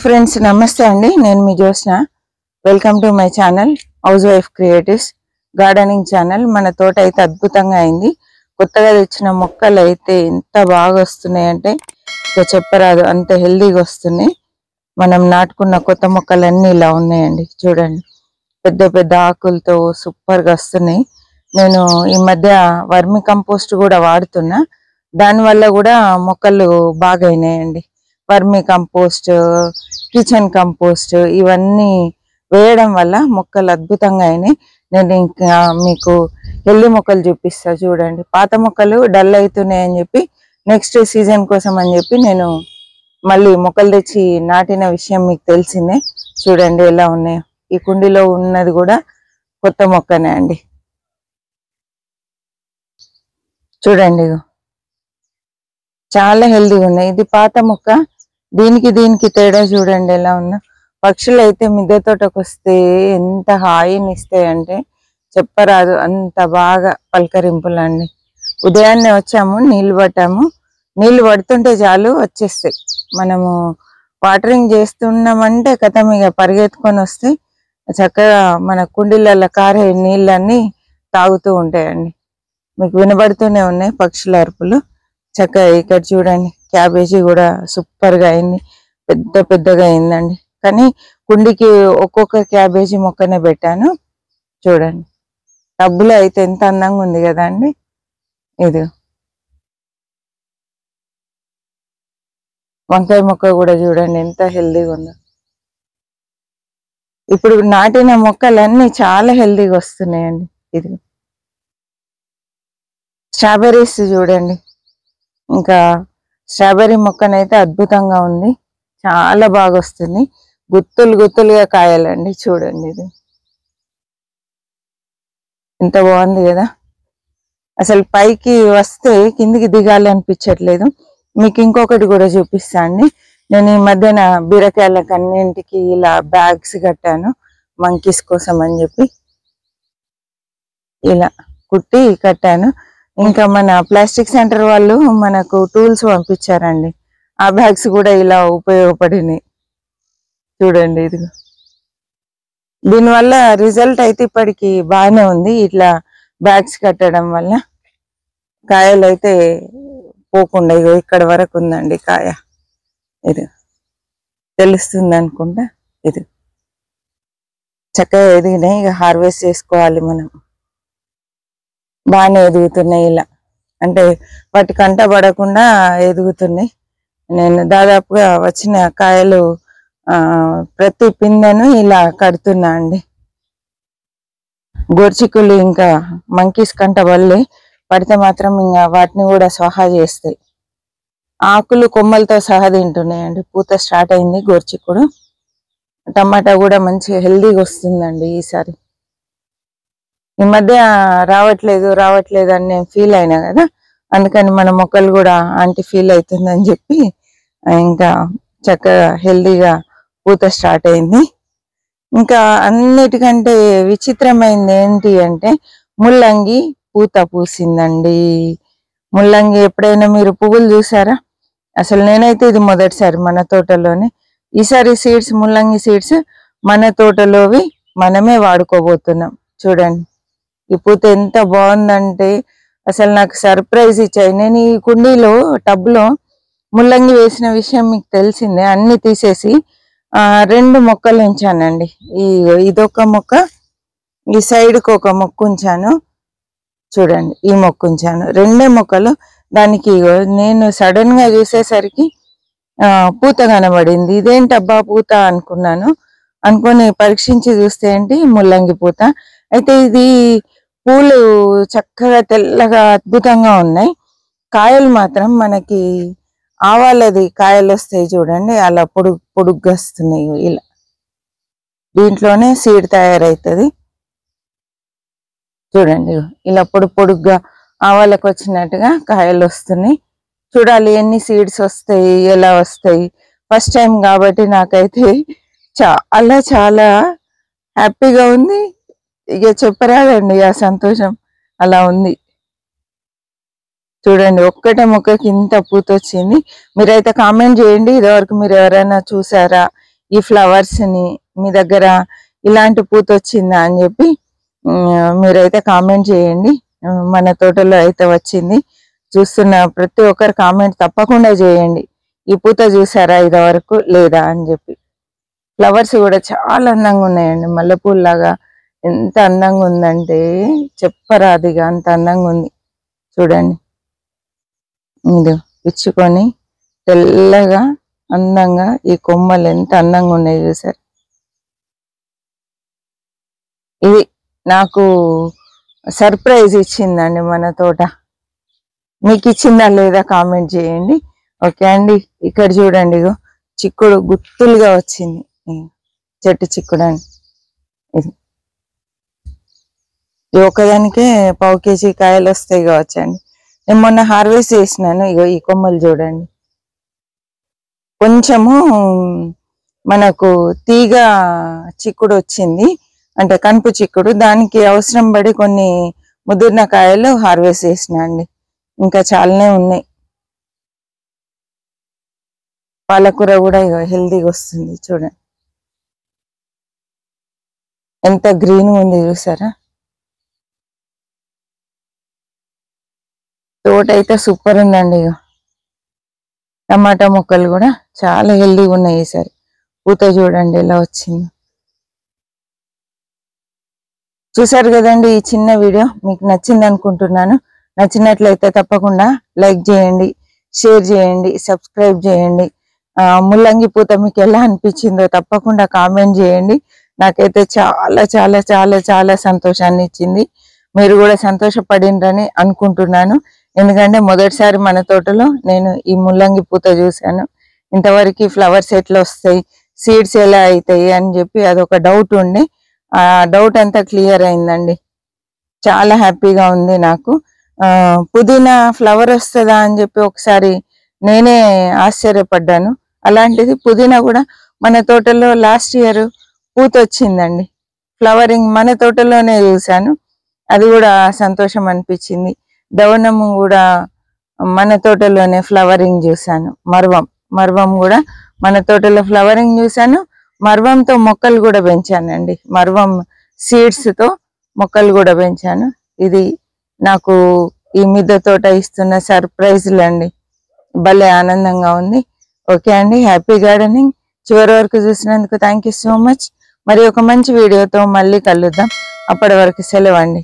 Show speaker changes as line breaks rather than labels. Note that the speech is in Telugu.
ఫ్రెండ్స్ నమస్తే అండి నేను మీ Jyotsna welcome to my channel housewife creatives gardening channel మన తోట అయితే అద్భుతంగా అయింది కొత్తగా తెచ్చిన మొక్కలు అయితే ఎంత బాగా వస్తున్నాయంటే ఇక చెప్పరాదు అంత హెల్తీగా వస్తున్నాయి మనం నాటుకున్న కొత్త మొక్కలన్నీ ఇలా ఉన్నాయండి చూడండి పెద్ద పెద్ద ఆకులతో సూపర్ గా వస్తున్నాయి నేను ఈ మధ్య వర్మి కంపోస్ట్ కూడా వాడుతున్నా దాని వల్ల కూడా మొక్కలు బాగా అయినాయండి వర్మి కంపోస్ట్ కిచెన్ కంపోస్ట్ ఇవన్నీ వేయడం వల్ల మొక్కలు అద్భుతంగా అయినాయి నేను ఇంకా మీకు హెల్దీ మొక్కలు చూపిస్తా చూడండి పాత మొక్కలు డల్ అవుతున్నాయి అని చెప్పి నెక్స్ట్ సీజన్ కోసం అని చెప్పి నేను మళ్ళీ మొక్కలు తెచ్చి నాటిన విషయం మీకు తెలిసిందే చూడండి ఎలా ఉన్నాయో ఈ కుండీలో ఉన్నది కూడా కొత్త మొక్కనే అండి చూడండి చాలా హెల్దీగా ఉన్నాయి ఇది పాత మొక్క దీనికి తేడా చూడండి ఎలా ఉన్నా పక్షులు అయితే మిద్దె తోటకు వస్తే ఎంత హాయిని ఇస్తాయంటే చెప్పరాదు అంత బాగా పలకరింపులండి ఉదయాన్నే వచ్చాము నీళ్లు పట్టాము నీళ్లు పడుతుంటే చాలు వచ్చేస్తాయి మనము వాటరింగ్ చేస్తున్నామంటే కథం ఇక పరిగెత్తుకొని వస్తాయి చక్కగా మన కుండీలలో కారే నీళ్ళన్నీ తాగుతూ ఉంటాయండి మీకు వినబడుతూనే ఉన్నాయి పక్షుల అరుపులు చక్కగా ఇక్కడ చూడండి క్యాబేజీ కూడా సూపర్ గా అయింది పెద్దగా అయిందండి కానీ కుండికి ఒక్కొక్క క్యాబేజీ మొక్కనే పెట్టాను చూడండి టబ్బులో అయితే ఎంత అందంగా ఉంది కదా అండి ఇది వంకాయ మొక్క కూడా చూడండి ఎంత హెల్దీగా ఉందో ఇప్పుడు నాటిన మొక్కలన్నీ చాలా హెల్దీగా వస్తున్నాయండి ఇది స్ట్రాబెర్రీస్ చూడండి ఇంకా స్ట్రాబెర్రీ మొక్కనైతే అద్భుతంగా ఉంది చాలా బాగా వస్తుంది గుత్తులుగా కాయాలండి చూడండి ఇది ఎంత బాగుంది కదా అసలు పైకి వస్తే కిందికి దిగాలి అనిపించట్లేదు మీకు ఇంకొకటి కూడా చూపిస్తా అండి నేను ఈ మధ్యన బీరకాయలకు అన్నింటికి ఇలా బ్యాగ్స్ కట్టాను మంకీస్ కోసం అని చెప్పి ఇలా కుట్టి కట్టాను ఇంకా మన ప్లాస్టిక్ సెంటర్ వాళ్ళు మనకు టూల్స్ పంపించారండి ఆ బ్యాగ్స్ కూడా ఇలా ఉపయోగపడినాయి చూడండి ఇది దీనివల్ల రిజల్ట్ అయితే ఇప్పటికి బాగానే ఉంది ఇట్లా బ్యాగ్స్ కట్టడం వల్ల కాయలు అయితే పోకుండా ఇగో ఇక్కడ వరకు ఉందండి కాయ ఇది తెలుస్తుంది అనుకుంటా ఇది చక్కగా ఎదిగినాయి ఇక హార్వెస్ట్ చేసుకోవాలి మనం బాగానే ఎదుగుతున్నాయి ఇలా అంటే వాటి కంట పడకుండా ఎదుగుతున్నాయి నేను దాదాపుగా వచ్చిన కాయలు ప్రతి పిందెను ఇలా కడుతున్నా అండి గోర్చిక్కులు ఇంకా మంకీస్ కంట వల్లే పడితే మాత్రం ఇంకా వాటిని కూడా స్వాహా చేస్తాయి ఆకులు కొమ్మలతో సహా తింటున్నాయండి పూత స్టార్ట్ అయింది గోర్చిక్కుడు టమాటా కూడా మంచి హెల్దీగా వస్తుందండి ఈసారి ఈ మధ్య రావట్లేదు అని నేను ఫీల్ అయినా కదా అందుకని మన మొక్కలు కూడా ఆంటీ ఫీల్ అవుతుందని చెప్పి ఇంకా చక్కగా హెల్దీగా పూత స్టార్ట్ అయింది ఇంకా అన్నిటికంటే విచిత్రమైంది ఏంటి అంటే ముల్లంగి పూత పూసిందండి ముల్లంగి ఎప్పుడైనా మీరు పువ్వులు చూసారా అసలు నేనైతే ఇది మొదటిసారి మన తోటలోనే ఈసారి సీడ్స్ ముల్లంగి సీడ్స్ మన తోటలోవి మనమే వాడుకోబోతున్నాం చూడండి ఈ పూత ఎంత బాగుందంటే అసలు నాకు సర్ప్రైజ్ ఇచ్చాయి నేను ఈ కుండీలో టబ్లో ముల్లంగి వేసిన విషయం మీకు తెలిసిందే అన్ని తీసేసి 2 మొక్కలు ఉంచానండి ఇదొక మొక్క ఈ సైడ్కి ఒక మొక్క ఉంచాను చూడండి ఈ మొక్క ఉంచాను 2 మొక్కలు దానికి నేను సడన్ గా చూసేసరికి పూత కనబడింది ఇదేంటబ్బా పూత అనుకొని పరీక్షించి చూస్తే ఏంటి ముల్లంగి పూత అయితే ఇది పూలు చక్కగా తెల్లగా అద్భుతంగా ఉన్నాయి కాయలు మాత్రం మనకి ఆవాలది కాయలు వస్తాయి చూడండి అలా పొడుగ్గా వస్తున్నాయి ఇలా దీంట్లోనే సీడ్ తయారవుతుంది చూడండి ఇలా పొడుగ్గా ఆవాలకు వచ్చినట్టుగా కాయలు వస్తున్నాయి చూడాలి ఎన్ని సీడ్స్ వస్తాయి ఎలా వస్తాయి ఫస్ట్ టైం కాబట్టి నాకైతే చాలా హ్యాపీగా ఉంది ఇక చెప్పరాదండి ఆ సంతోషం అలా ఉంది చూడండి ఒక్కటే మొక్కకి ఇంత పూత వచ్చింది మీరైతే కామెంట్ చేయండి ఇదివరకు మీరు ఎవరైనా చూసారా ఈ ఫ్లవర్స్ ని మీ దగ్గర ఇలాంటి పూత వచ్చిందా అని చెప్పి మీరైతే కామెంట్ చేయండి. మన తోటలో అయితే వచ్చింది. చూస్తున్న ప్రతి ఒక్కరు కామెంట్ తప్పకుండా చేయండి. ఈ పూత చూసారా ఇదివరకు లేదా అని చెప్పి. ఫ్లవర్స్ కూడా చాలా అందంగా ఉన్నాయండి. మల్లెపూల్లాగా ఎంత అందంగా ఉందంటే చెప్పరాదిగా అంత అందంగా ఉంది. చూడండి, ఇది విచ్చుకొని తెల్లగా అందంగా ఈ కొమ్మలు ఎంత అందంగా ఉన్నాయి చూసారు. ఇది నాకు సర్ప్రైజ్ ఇచ్చిందండి మన తోట. మీకు ఇచ్చిందా లేదా కామెంట్ చేయండి. ఓకే అండి. ఇక్కడ చూడండి, ఇగో చిక్కుడు గుత్తులుగా వచ్చింది. చెట్టు చిక్కుడు అండి. ఇది ఒకదానికే 1/4 kg కాయలు వస్తాయి కావచ్చండి. నేను మొన్న హార్వెస్ట్ చేసినాను. ఇగో ఈ కొమ్మలు చూడండి. కొంచెము మనకు తీగ చిక్కుడు వచ్చింది, అంటే కనుపు చిక్కుడు. దానికి అవసరం పడి కొన్ని ముదిరిన కాయలు హార్వెస్ట్ చేసిన అండి. ఇంకా చాలానే ఉన్నాయి. పాలకూర కూడా ఇగో హెల్దీగా వస్తుంది. చూడండి ఎంత గ్రీన్ ఉంది చూసారా. తోట అయితే సూపర్ ఉందండి. ఇగో టమాటా మొక్కలు కూడా చాలా హెల్దీగా ఉన్నాయి ఈసారి. పూత చూడండి ఎలా వచ్చింది. చూసారు కదండి ఈ చిన్న వీడియో. మీకు నచ్చింది అనుకుంటున్నాను. నచ్చినట్లయితే తప్పకుండా లైక్ చేయండి, షేర్ చేయండి, సబ్స్క్రైబ్ చేయండి. ముల్లంగి పూత మీకు ఎలా అనిపించిందో తప్పకుండా కామెంట్ చేయండి. నాకైతే చాలా చాలా చాలా చాలా సంతోషాన్ని ఇచ్చింది. మీరు కూడా సంతోషపడిండ్రని అనుకుంటున్నాను. ఎందుకంటే మొదటిసారి మన తోటలో నేను ఈ ముల్లంగి పూత చూశాను. ఇంతవరకు ఫ్లవర్స్ ఎట్లా వస్తాయి, సీడ్స్ ఎలా అవుతాయి అని చెప్పి అదొక డౌట్ ఉండే. ఆ డౌట్ అంతా క్లియర్ అయిందండి. చాలా హ్యాపీగా ఉంది నాకు. పుదీనా ఫ్లవర్ వస్తుందా అని చెప్పి ఒకసారి నేనే ఆశ్చర్యపడ్డాను. అలాంటిది పుదీనా కూడా మన తోటలో లాస్ట్ ఇయర్ పూత వచ్చిందండి. ఫ్లవరింగ్ మన తోటలోనే చూశాను. అది కూడా సంతోషం అనిపించింది. దవనము కూడా మన తోటలోనే ఫ్లవరింగ్ చూశాను. మర్వం కూడా మన తోటలో ఫ్లవరింగ్ చూశాను. మర్వంతో మొక్కలు కూడా పెంచానండి. మర్వం సీడ్స్ తో మొక్కలు కూడా పెంచాను. ఇది నాకు ఈ మిద్దె తోట ఇస్తున్న సర్ప్రైజ్లు అండి. భలే ఆనందంగా ఉంది. ఓకే అండి, హ్యాపీ గార్డెనింగ్. చివరి వరకు చూసినందుకు థ్యాంక్ యూ సో మచ్. మరి ఒక మంచి వీడియోతో మళ్ళీ కలుద్దాం. అప్పటి వరకు సెలవు అండి.